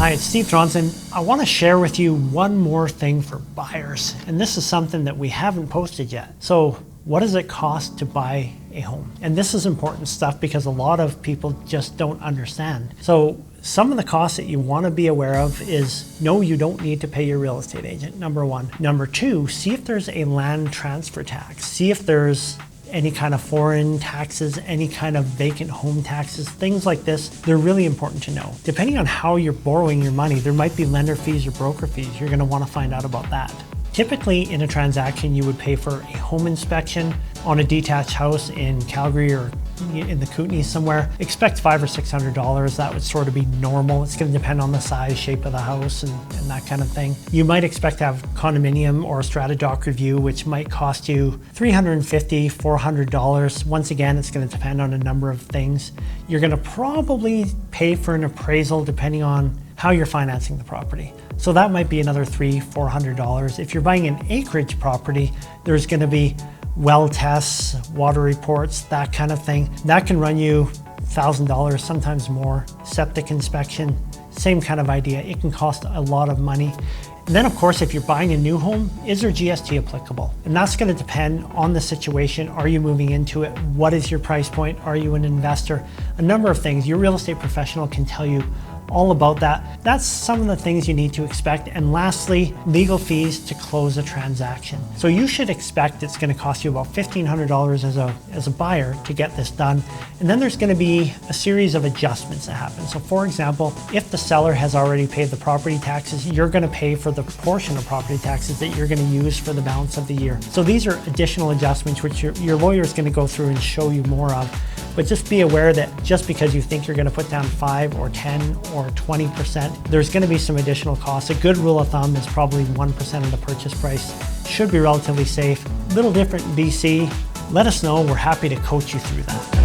Hi, it's Steve Throndson. I want to share with you one more thing for buyers, and this is something that we haven't posted yet. So what does it cost to buy a home? And this is important stuff because a lot of people just don't understand. So some of the costs that you want to be aware of is, no, you don't need to pay your real estate agent, number one. Number two, see if there's a land transfer tax. See if there's any kind of foreign taxes, any kind of vacant home taxes, things like this, they're really important to know. Depending on how you're borrowing your money, there might be lender fees or broker fees. You're gonna wanna find out about that. Typically in a transaction, you would pay for a home inspection on a detached house in Calgary or in the Kootenays somewhere. Expect $500 or $600. That would sort of be normal. It's going to depend on the size, shape of the house, and that kind of thing. You might expect to have condominium or a strata doc review, which might cost you $350, $400. Once again, it's going to depend on a number of things. You're going to probably pay for an appraisal depending on how you're financing the property. So that might be another $300, $400. If you're buying an acreage property, there's going to be well tests, water reports, that kind of thing. That can run you $1,000, sometimes more. Septic inspection, same kind of idea. It can cost a lot of money. And then of course, if you're buying a new home, is there GST applicable? And that's going to depend on the situation. Are you moving into it? What is your price point? Are you an investor? A number of things. Your real estate professional can tell you all about that. That's some of the things you need to expect. And lastly, legal fees to close a transaction. So you should expect it's going to cost you about $1,500 as a buyer to get this done. And then there's going to be a series of adjustments that happen. So for example, if the seller has already paid the property taxes, you're going to pay for the portion of property taxes that you're going to use for the balance of the year. So these are additional adjustments which your lawyer is going to go through and show you more of. But just be aware that just because you think you're going to put down 5 or 10 or 20%, there's going to be some additional costs. A good rule of thumb is probably 1% of the purchase price. Should be relatively safe. A little different in BC. Let us know. We're happy to coach you through that.